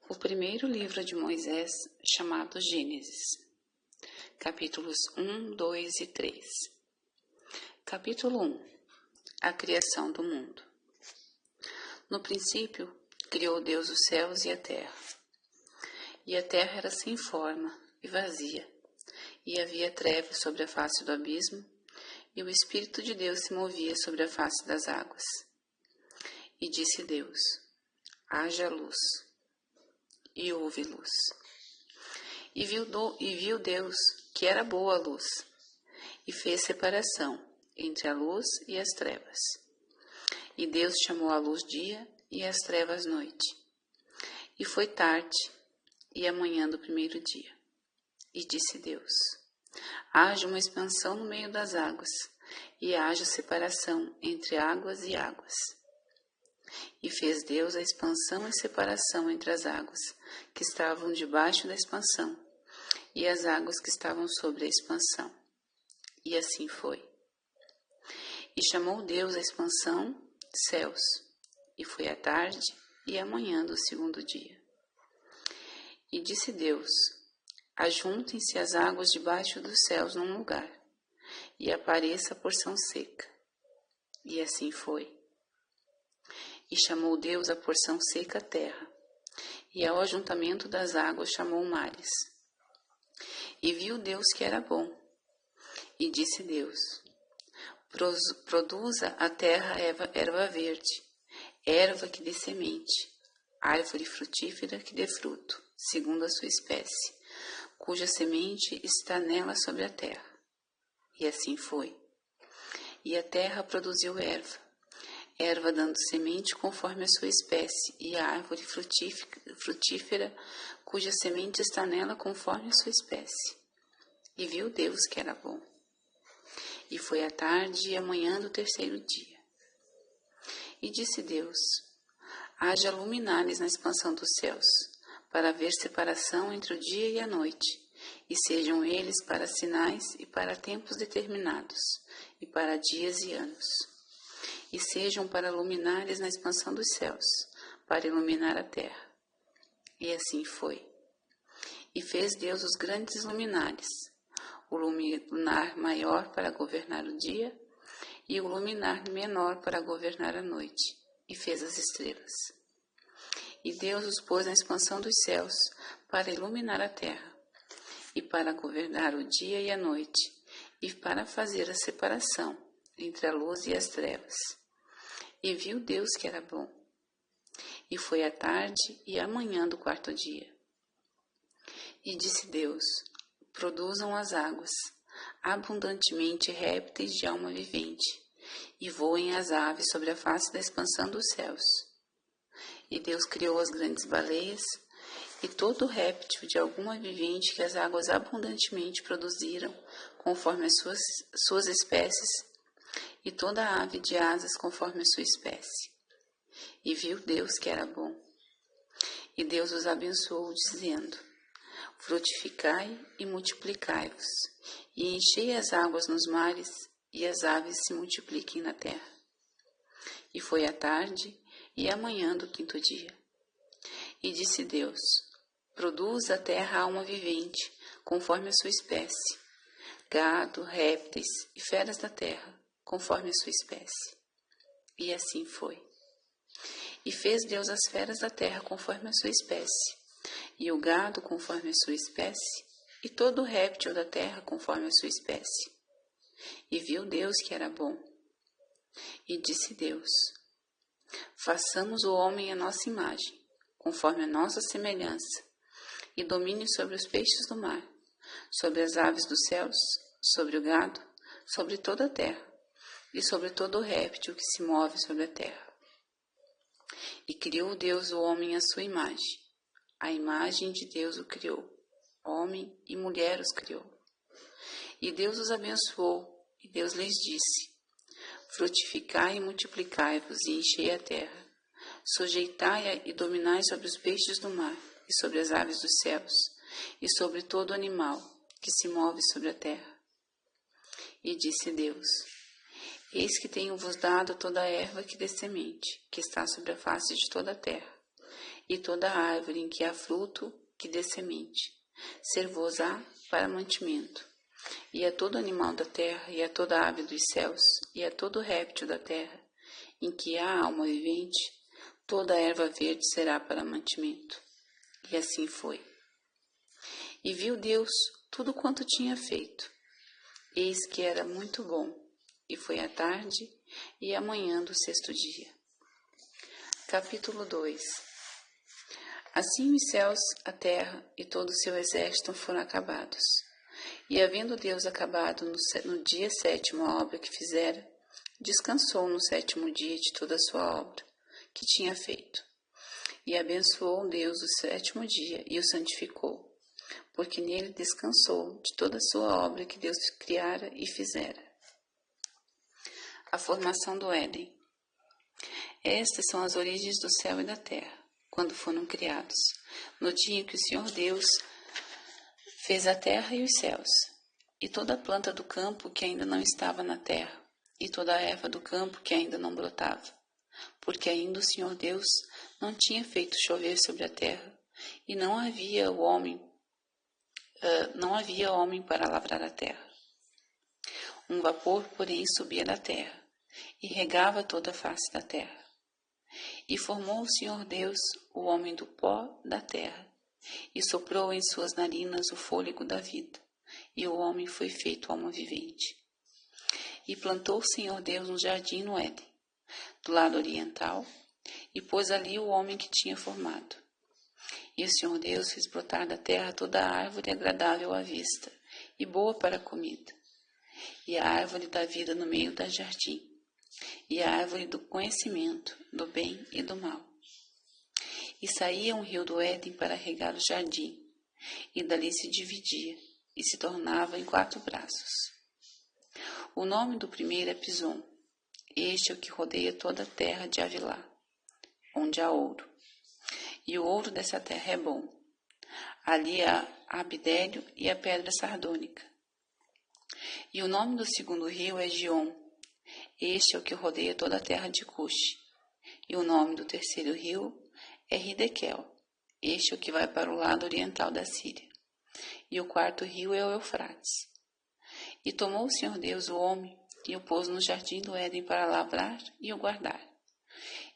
O primeiro livro de Moisés, chamado Gênesis, capítulos 1, 2 e 3. Capítulo 1. A criação do mundo. No princípio, criou Deus os céus e a terra. E a terra era sem forma e vazia, e havia trevas sobre a face do abismo, e o Espírito de Deus se movia sobre a face das águas. E disse Deus: haja luz. E houve luz. E viu Deus que era boa a luz, e fez separação entre a luz e as trevas. E Deus chamou a luz dia e as trevas noite. E foi tarde e a manhã do primeiro dia. E disse Deus: haja uma expansão no meio das águas, e haja separação entre águas e águas. E fez Deus a expansão e separação entre as águas que estavam debaixo da expansão e as águas que estavam sobre a expansão. E assim foi. E chamou Deus a expansão céus, e foi a tarde e a manhã do segundo dia. E disse Deus: ajuntem-se as águas debaixo dos céus num lugar, e apareça a porção seca. E assim foi. E chamou Deus a porção seca a terra, e ao ajuntamento das águas chamou mares. E viu Deus que era bom. E disse Deus: produza a terra erva verde, erva que dê semente, árvore frutífera que dê fruto, segundo a sua espécie, cuja semente está nela sobre a terra. E assim foi. E a terra produziu erva dando semente conforme a sua espécie, e a árvore frutífera, cuja semente está nela conforme a sua espécie. E viu Deus que era bom. E foi a tarde e a manhã do terceiro dia. E disse Deus: haja luminares na expansão dos céus, para haver separação entre o dia e a noite, e sejam eles para sinais e para tempos determinados, e para dias e anos. E sejam para luminares na expansão dos céus, para iluminar a terra. E assim foi. E fez Deus os grandes luminares, o luminar maior para governar o dia, e o luminar menor para governar a noite, e fez as estrelas. E Deus os pôs na expansão dos céus, para iluminar a terra, e para governar o dia e a noite, e para fazer a separação entre a luz e as trevas. E viu Deus que era bom. E foi a tarde e a manhã do quarto dia. E disse Deus: produzam as águas abundantemente répteis de alma vivente, e voem as aves sobre a face da expansão dos céus. E Deus criou as grandes baleias e todo réptil de alguma vivente que as águas abundantemente produziram, conforme as suas espécies, e toda ave de asas conforme a sua espécie. E viu Deus que era bom. E Deus os abençoou, dizendo: frutificai e multiplicai-vos, e enchei as águas nos mares, e as aves se multipliquem na terra. E foi a tarde e a manhã do quinto dia. E disse Deus: produz a terra alma vivente, conforme a sua espécie, gado, répteis e feras da terra, conforme a sua espécie. E assim foi. E fez Deus as feras da terra conforme a sua espécie, e o gado conforme a sua espécie, e todo réptil da terra conforme a sua espécie. E viu Deus que era bom. E disse Deus: façamos o homem à nossa imagem, conforme a nossa semelhança, e domine sobre os peixes do mar, sobre as aves dos céus, sobre o gado, sobre toda a terra, e sobre todo o réptil que se move sobre a terra. E criou Deus o homem à sua imagem. A imagem de Deus o criou. Homem e mulher os criou. E Deus os abençoou, e Deus lhes disse: frutificai e multiplicai-vos, e enchei a terra. Sujeitai-a e dominai sobre os peixes do mar, e sobre as aves dos céus, e sobre todo animal que se move sobre a terra. E disse Deus: eis que tenho-vos dado toda a erva que dê semente, que está sobre a face de toda a terra, e toda árvore em que há fruto que dê semente, ser-vos-á para mantimento. E a todo animal da terra, e a toda ave dos céus, e a todo réptil da terra, em que há alma vivente, toda erva verde será para mantimento. E assim foi. E viu Deus tudo quanto tinha feito. Eis que era muito bom, e foi a tarde e a manhã do sexto dia. Capítulo 2. Assim os céus, a terra e todo o seu exército foram acabados. E havendo Deus acabado no dia sétimo a obra que fizera, descansou no sétimo dia de toda a sua obra que tinha feito. E abençoou Deus o sétimo dia e o santificou, porque nele descansou de toda a sua obra que Deus criara e fizera. A formação do Éden. Estas são as origens do céu e da terra, quando foram criados, no dia em que o Senhor Deus fez a terra e os céus, e toda a planta do campo que ainda não estava na terra, e toda a erva do campo que ainda não brotava, porque ainda o Senhor Deus não tinha feito chover sobre a terra, e não havia homem para lavrar a terra. Um vapor, porém, subia da terra, e regava toda a face da terra. E formou o Senhor Deus o homem do pó da terra, e soprou em suas narinas o fôlego da vida, e o homem foi feito alma vivente. E plantou o Senhor Deus um jardim no Éden, do lado oriental, e pôs ali o homem que tinha formado. E o Senhor Deus fez brotar da terra toda a árvore agradável à vista, e boa para a comida, e a árvore da vida no meio do jardim, e a árvore do conhecimento do bem e do mal. E saía um rio do Éden para regar o jardim, e dali se dividia, e se tornava em 4 braços. O nome do primeiro é Pison. Este é o que rodeia toda a terra de Avilá, onde há ouro. E o ouro dessa terra é bom. Ali há abidélio e a pedra sardônica. E o nome do segundo rio é Gion. Este é o que rodeia toda a terra de Cuxi. E o nome do terceiro rio é Ridequel. Este é o que vai para o lado oriental da Síria. E o quarto rio é o Eufrates. E tomou o Senhor Deus o homem e o pôs no jardim do Éden para lavrar e o guardar.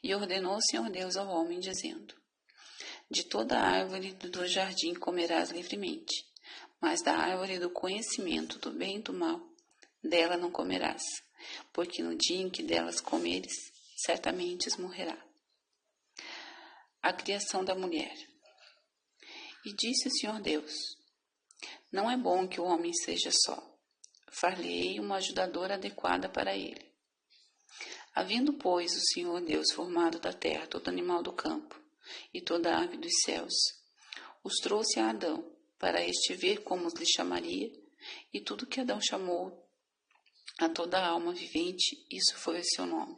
E ordenou o Senhor Deus ao homem, dizendo: De toda a árvore do jardim comerás livremente, mas da árvore do conhecimento do bem e do mal, dela não comerás, porque no dia em que delas comeres, certamente morrerá. A criação da mulher. E disse o Senhor Deus: Não é bom que o homem seja só. Far-lhe-ei uma ajudadora adequada para ele. Havendo, pois, o Senhor Deus formado da terra todo animal do campo e toda ave dos céus, os trouxe a Adão, para este ver como os lhe chamaria, e tudo que Adão chamou a toda a alma vivente, isso foi o seu nome.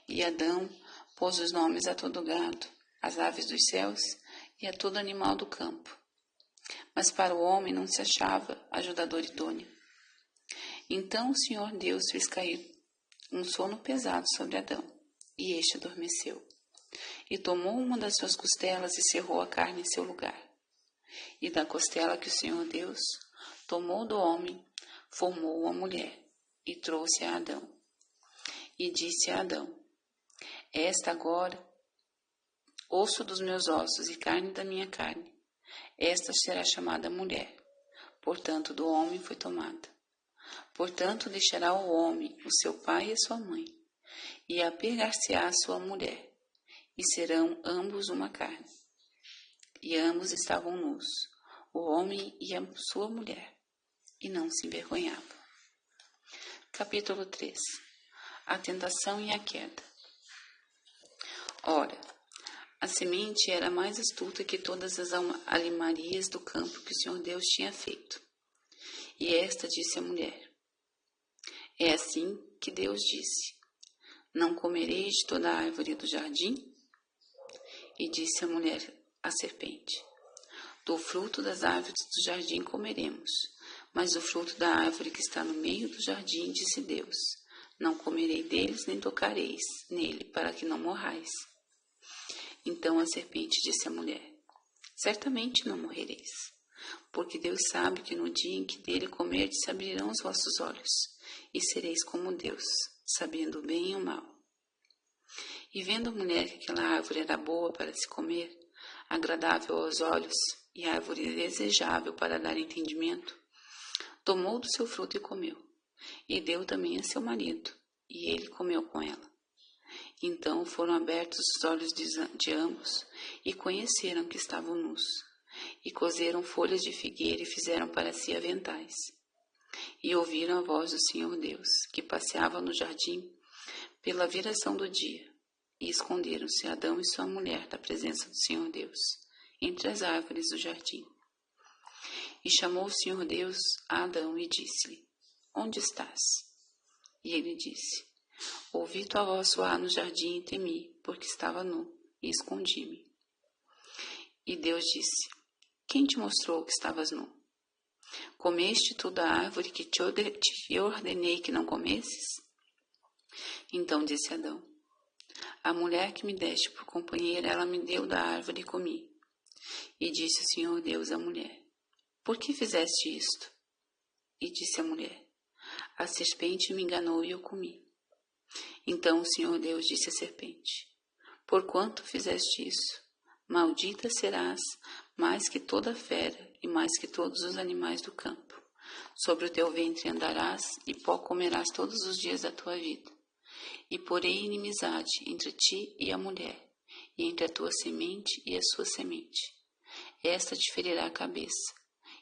E Adão pôs os nomes a todo gado, às aves dos céus e a todo animal do campo. Mas para o homem não se achava ajudador idôneo. Então o Senhor Deus fez cair um sono pesado sobre Adão, e este adormeceu. E tomou uma das suas costelas e cerrou a carne em seu lugar. E da costela que o Senhor Deus tomou do homem, formou uma mulher, e trouxe a Adão. E disse a Adão: Esta agora, osso dos meus ossos e carne da minha carne, esta será chamada mulher, portanto do homem foi tomada. Portanto deixará o homem o seu pai e a sua mãe, e apegar-se-á a sua mulher, e serão ambos uma carne. E ambos estavam nus, o homem e a sua mulher, e não se envergonhavam. Capítulo 3. A tentação e a queda. Ora, a semente era mais astuta que todas as alimarias do campo que o Senhor Deus tinha feito. E esta disse à mulher: É assim que Deus disse: Não comereis de toda a árvore do jardim? E disse a mulher à serpente: Do fruto das árvores do jardim comeremos, mas do fruto da árvore que está no meio do jardim, disse Deus: Não comerei deles nem tocareis nele, para que não morrais. Então a serpente disse à mulher: certamente não morrereis, porque Deus sabe que no dia em que dele comerdes se abrirão os vossos olhos, e sereis como Deus, sabendo o bem e o mal. E vendo a mulher que aquela árvore era boa para se comer, agradável aos olhos, e árvore desejável para dar entendimento, tomou do seu fruto e comeu, e deu também a seu marido, e ele comeu com ela. Então foram abertos os olhos de ambos, e conheceram que estavam nus, e coseram folhas de figueira e fizeram para si aventais. E ouviram a voz do Senhor Deus, que passeava no jardim pela viração do dia, e esconderam-se Adão e sua mulher da presença do Senhor Deus, entre as árvores do jardim. E chamou o Senhor Deus a Adão e disse-lhe: onde estás? E ele disse: ouvi tua voz soar no jardim e temi, porque estava nu, e escondi-me. E Deus disse: quem te mostrou que estavas nu? Comeste tu da árvore que te ordenei que não comesses? Então disse Adão: a mulher que me deste por companheira, ela me deu da árvore e comi. E disse o Senhor Deus à mulher: por que fizeste isto? E disse a mulher: a serpente me enganou e eu comi. Então o Senhor Deus disse à serpente: porquanto fizeste isso, maldita serás mais que toda fera e mais que todos os animais do campo. Sobre o teu ventre andarás e pó comerás todos os dias da tua vida. E porei inimizade entre ti e a mulher, e entre a tua semente e a sua semente. Esta te ferirá a cabeça,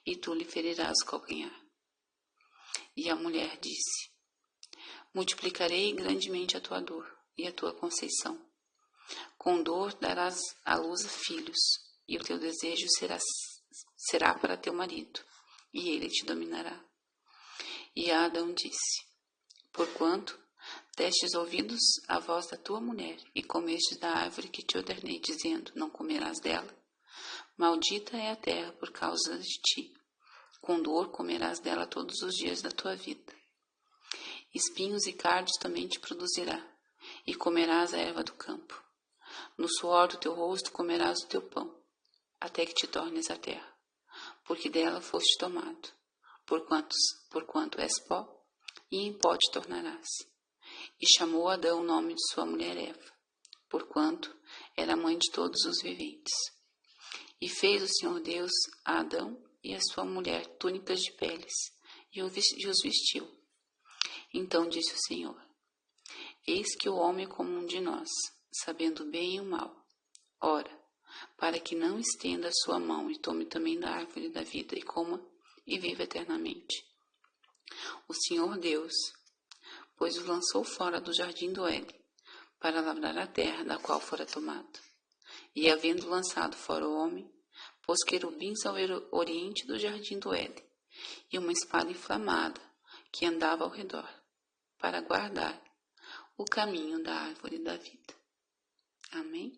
e tu lhe ferirás o calcanhar. E a mulher disse: multiplicarei grandemente a tua dor e a tua conceição. Com dor darás à luz a filhos, e o teu desejo será para teu marido, e ele te dominará. E a Adão disse: porquanto destes ouvidos à voz da tua mulher, e comestes da árvore que te ordenei, dizendo: não comerás dela, maldita é a terra por causa de ti. Com dor comerás dela todos os dias da tua vida. Espinhos e cardos também te produzirá, e comerás a erva do campo. No suor do teu rosto comerás o teu pão, até que te tornes a terra, porque dela foste tomado, porquanto és pó, e em pó te tornarás. E chamou Adão o nome de sua mulher Eva, porquanto era mãe de todos os viventes. E fez o Senhor Deus a Adão e a sua mulher túnicas de peles, e os vestiu. Então disse o Senhor: eis que o homem é como um de nós, sabendo o bem e o mal. Ora, para que não estenda a sua mão e tome também da árvore da vida e coma e viva eternamente. O Senhor Deus, pois o lançou fora do jardim do Éden, para lavrar a terra da qual fora tomado. E havendo lançado fora o homem, pôs querubins ao oriente do jardim do Éden, e uma espada inflamada que andava ao redor, para guardar o caminho da árvore da vida. Amém?